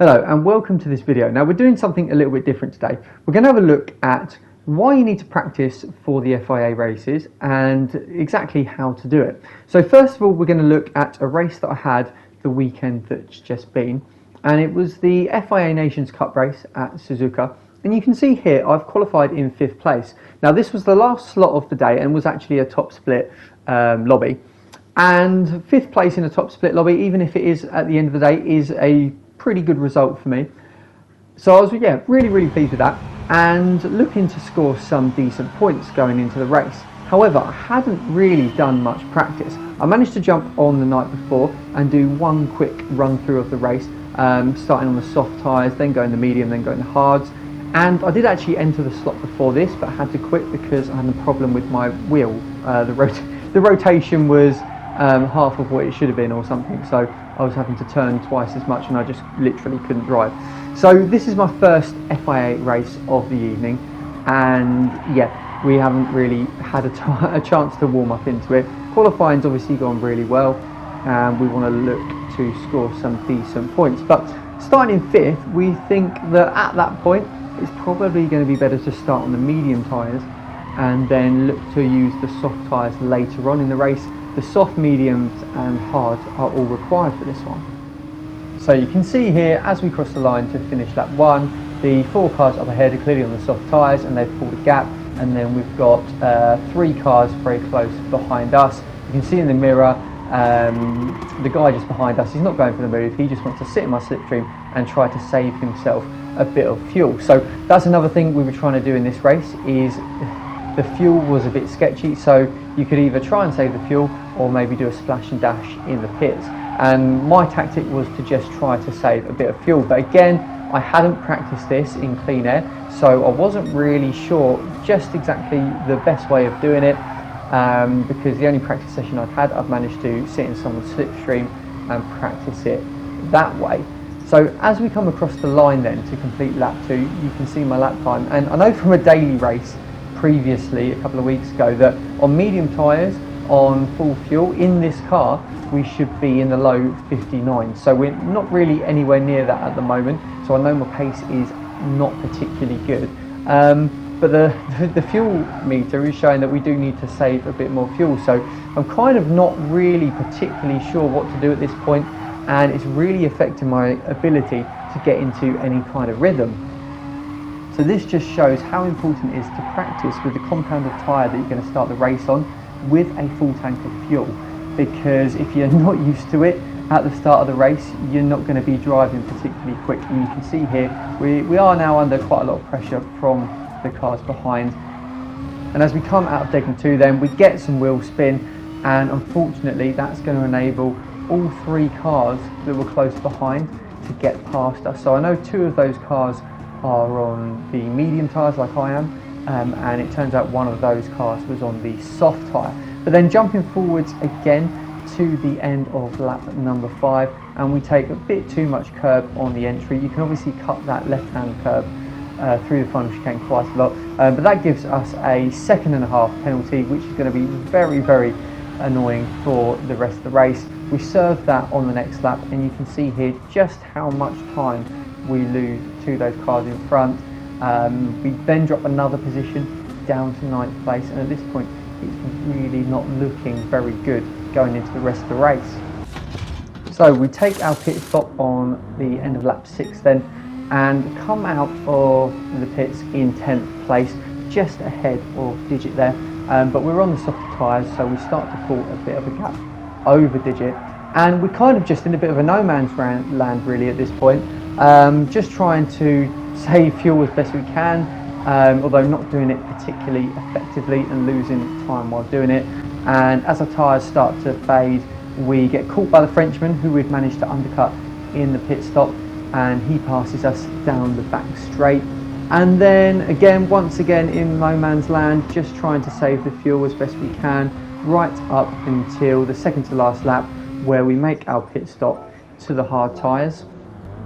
Hello and welcome to this video. Now we're doing something a little bit different today. We're going to have a look at why you need to practice for the FIA races and exactly how to do it. So first of all, we're going to look at a race that I had the weekend that's just been, and it was the FIA Nations Cup race at Suzuka. And you can see here I've qualified in 5th place. Now this was the last slot of the day and was actually a top split lobby. And 5th place in a top split lobby, even if it is at the end of the day, is a pretty good result for me. So I was really pleased with that and looking to score some decent points going into the race. However, I hadn't really done much practice. I managed to jump on the night before and do one quick run through of the race, starting on the soft tyres, then going the medium, then going the hards. And I did actually enter the slot before this, but I had to quit because I had a problem with my wheel. The rotation was half of what it should have been or something, so I was having to turn twice as much and I just literally couldn't drive. So this is my first FIA race of the evening, and yeah, we haven't really had a chance to warm up into it. Qualifying's obviously gone really well and we want to look to score some decent points, but starting in 5th, we think that at that point it's probably going to be better to start on the medium tyres and then look to use the soft tyres later on in the race. The soft, mediums and hards are all required for this one. So you can see here as we cross the line to finish lap 1, the 4 cars up ahead are clearly on the soft tyres and they've pulled a gap, and then we've got 3 cars very close behind us. You can see in the mirror the guy just behind us, he's not going for the move, he just wants to sit in my slipstream and try to save himself a bit of fuel. So that's another thing we were trying to do in this race, is the fuel was a bit sketchy, so you could either try and save the fuel or maybe do a splash and dash in the pits. And my tactic was to just try to save a bit of fuel, but again, I hadn't practiced this in clean air, so I wasn't really sure just exactly the best way of doing it, because the only practice session I've managed to sit in someone's slipstream and practice it that way. So as we come across the line then to complete lap 2, you can see my lap time, and I know from a daily race previously a couple of weeks ago that on medium tyres on full fuel in this car we should be in the low 59, so we're not really anywhere near that at the moment, so I know my pace is not particularly good, but the fuel meter is showing that we do need to save a bit more fuel, so I'm kind of not really particularly sure what to do at this point, and it's really affecting my ability to get into any kind of rhythm. So this just shows how important it is to practice with the compounded tyre that you're going to start the race on with a full tank of fuel, because if you're not used to it at the start of the race, you're not going to be driving particularly quick. And you can see here we are now under quite a lot of pressure from the cars behind, and as we come out of Degan 2 then we get some wheel spin, and unfortunately that's going to enable all 3 cars that were close behind to get past us. So I know 2 of those cars are on the medium tyres like I am, and it turns out one of those cars was on the soft tyre. But then jumping forwards again to the end of lap number 5, and we take a bit too much curb on the entry. You can obviously cut that left-hand curb through the final chicane quite a lot, but that gives us a 1.5 second penalty, which is going to be very annoying for the rest of the race. We serve that on the next lap, and you can see here just how much time we lose to those cars in front. We then drop another position down to 9th place, and at this point it's really not looking very good going into the rest of the race. So we take our pit stop on the end of lap 6 then, and come out of the pits in 10th place, just ahead of Digit there, but we're on the soft tyres, so we start to pull a bit of a gap over Digit, and we're kind of just in a bit of a no man's land really at this point, just trying to save fuel as best we can, although not doing it particularly effectively and losing time while doing it. And as our tyres start to fade, we get caught by the Frenchman who we'd managed to undercut in the pit stop, and he passes us down the back straight. And then again, once again in no man's land, just trying to save the fuel as best we can, right up until the second to last lap where we make our pit stop to the hard tyres.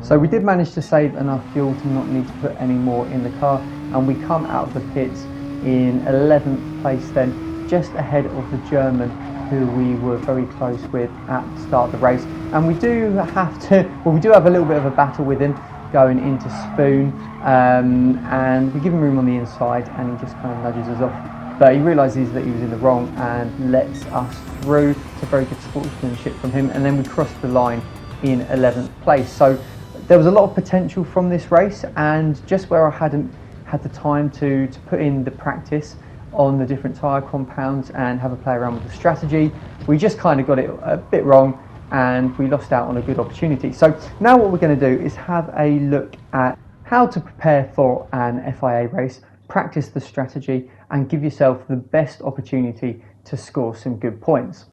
So we did manage to save enough fuel to not need to put any more in the car, and we come out of the pits in 11th place then, just ahead of the German who we were very close with at the start of the race. and we do have to, well, we do have a little bit of a battle with him going into spoon, and we give him room on the inside and he just kind of nudges us off, but he realises that he was in the wrong and lets us through. It's a very good sportsmanship from him, and then we crossed the line in 11th place. So there was a lot of potential from this race, and just where I hadn't had the time to put in the practice on the different tyre compounds and have a play around with the strategy, we just kind of got it a bit wrong and we lost out on a good opportunity. So now what we're going to do is have a look at how to prepare for an FIA race, practice the strategy and give yourself the best opportunity to score some good points.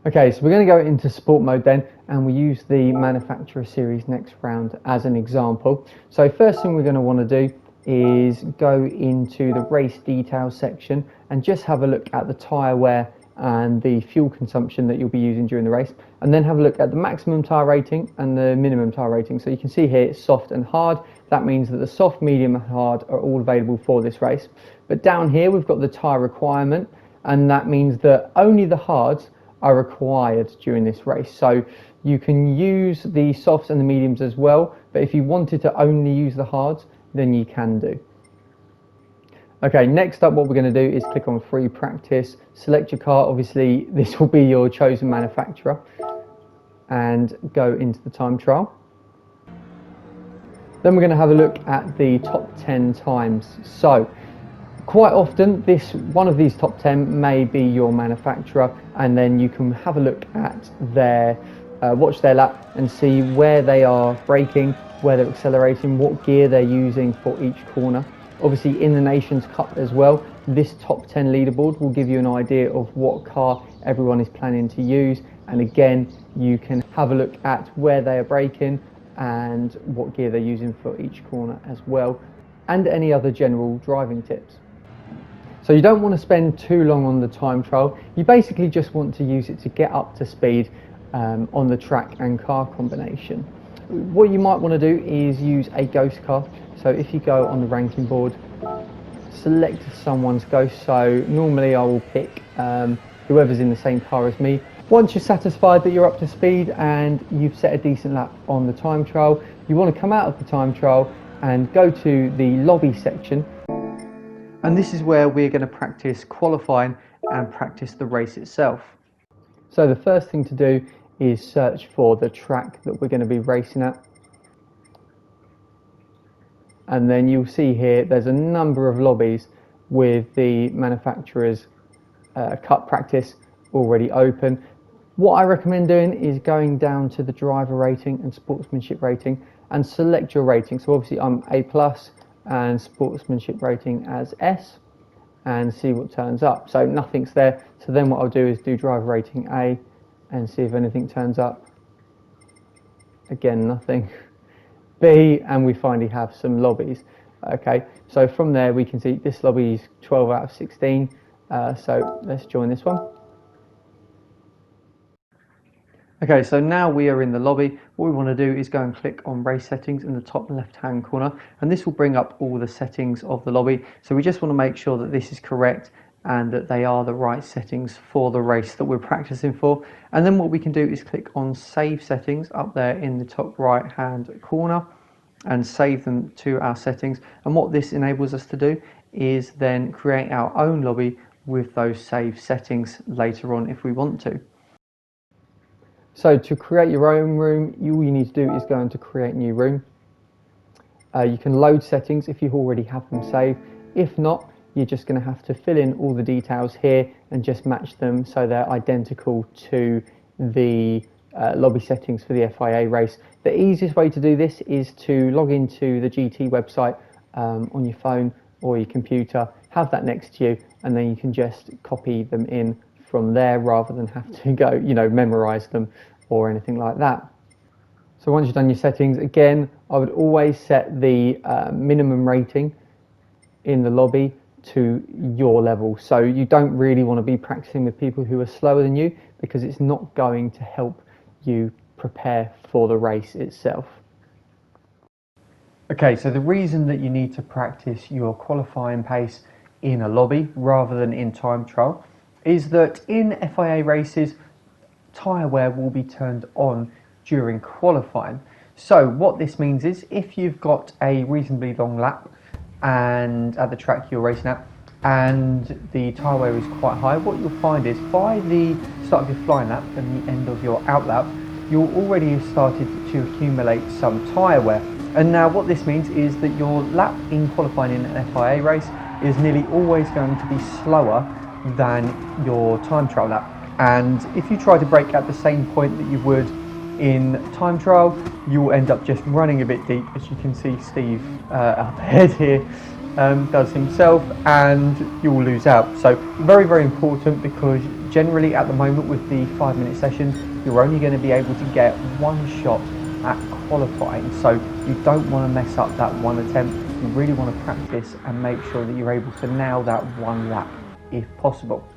Okay, so we're going to go into sport mode then, and we use the manufacturer series next round as an example. So first thing we're going to want to do is go into the race details section and just have a look at the tyre wear and the fuel consumption that you'll be using during the race, and then have a look at the maximum tyre rating and the minimum tyre rating. So you can see here it's soft and hard. That means that the soft, medium and hard are all available for this race. But down here we've got the tyre requirement, and that means that only the hards are required during this race. So you can use the softs and the mediums as well, but if you wanted to only use the hards, then you can do. Okay, next up what we're going to do is click on free practice, select your car, obviously this will be your chosen manufacturer, and go into the time trial. Then we're going to have a look at the top 10 times. So quite often one of these top 10 may be your manufacturer, and then you can have a look at their watch their lap and see where they are braking, where they're accelerating, what gear they're using for each corner. Obviously in the Nations Cup as well, this top 10 leaderboard will give you an idea of what car everyone is planning to use, and again you can have a look at where they are braking and what gear they're using for each corner as well, and any other general driving tips. So you don't want to spend too long on the time trial, you basically just want to use it to get up to speed on the track and car combination. What you might want to do is use a ghost car. So if you go on the ranking board, select someone's ghost. So normally I will pick whoever's in the same car as me. Once you're satisfied that you're up to speed and you've set a decent lap on the time trial, you want to come out of the time trial and go to the lobby section. And this is where we're going to practice qualifying and practice the race itself. So the first thing to do is search for the track that we're going to be racing at. And then you'll see here there's a number of lobbies with the manufacturer's cut practice already open. What I recommend doing is going down to the driver rating and sportsmanship rating and select your rating. So obviously I'm A+ and sportsmanship rating as S, and see what turns up. So nothing's there, so then what I'll do is do driver rating A and see if anything turns up. Again, nothing. B, and we finally have some lobbies. Okay, so from there we can see this lobby is 12 out of 16, so let's join this one. Okay, so now we are in the lobby. What we want to do is go and click on race settings in the top left hand corner, and this will bring up all the settings of the lobby. So we just want to make sure that this is correct and that they are the right settings for the race that we're practicing for. And then what we can do is click on save settings up there in the top right hand corner and save them to our settings. And what this enables us to do is then create our own lobby with those saved settings later on if we want to. So to create your own room, all you need to do is go into create new room. You can load settings if you already have them saved. If not, you're just going to have to fill in all the details here and just match them so they're identical to the lobby settings for the FIA race. The easiest way to do this is to log into the GT website on your phone or your computer, have that next to you, and then you can just copy them in from there rather than have to go, memorize them or anything like that. So once you've done your settings, again, I would always set the minimum rating in the lobby to your level. So you don't really want to be practicing with people who are slower than you, because it's not going to help you prepare for the race itself. Okay, so the reason that you need to practice your qualifying pace in a lobby rather than in time trial is that in FIA races, tyre wear will be turned on during qualifying. So what this means is if you've got a reasonably long lap and at the track you're racing at and the tyre wear is quite high, what you'll find is by the start of your flying lap and the end of your out lap, you'll already have started to accumulate some tyre wear. And now what this means is that your lap in qualifying in an FIA race is nearly always going to be slower than your time trial lap. And if you try to brake at the same point that you would in time trial, you'll end up just running a bit deep. As you can see, Steve up ahead here does himself, and you'll lose out. So very, very important, because generally at the moment with the 5-minute sessions, you're only going to be able to get one shot at qualifying. So you don't want to mess up that one attempt. You really want to practice and make sure that you're able to nail that one lap if possible.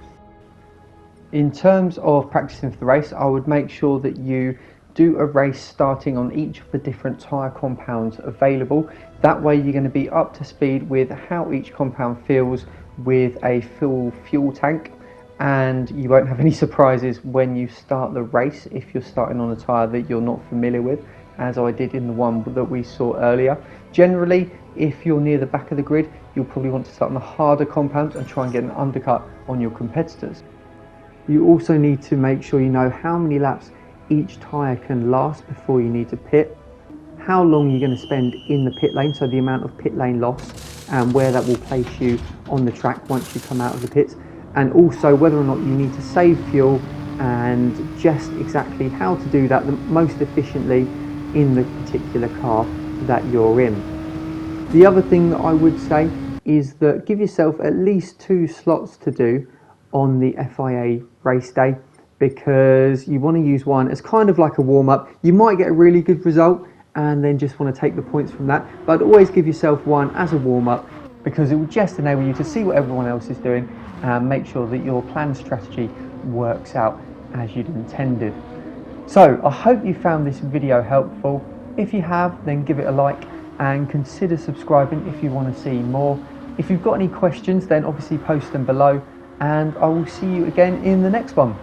In terms of practicing for the race, I would make sure that you do a race starting on each of the different tyre compounds available. That way you're going to be up to speed with how each compound feels with a full fuel tank, and you won't have any surprises when you start the race if you're starting on a tyre that you're not familiar with, as I did in the one that we saw earlier. Generally, if you're near the back of the grid, you'll probably want to start on the harder compound and try and get an undercut on your competitors. You also need to make sure you know how many laps each tyre can last before you need to pit, how long you're going to spend in the pit lane, so the amount of pit lane loss and where that will place you on the track once you come out of the pits, and also whether or not you need to save fuel and just exactly how to do that the most efficiently in the particular car that you're in. The other thing that I would say is that give yourself at least 2 slots to do on the FIA race day, because you want to use one as kind of like a warm-up. You might get a really good result and then just want to take the points from that, but always give yourself one as a warm-up, because it will just enable you to see what everyone else is doing and make sure that your planned strategy works out as you'd intended. So I hope you found this video helpful. If you have, then give it a like and consider subscribing if you want to see more. If you've got any questions, then obviously post them below, and I will see you again in the next one.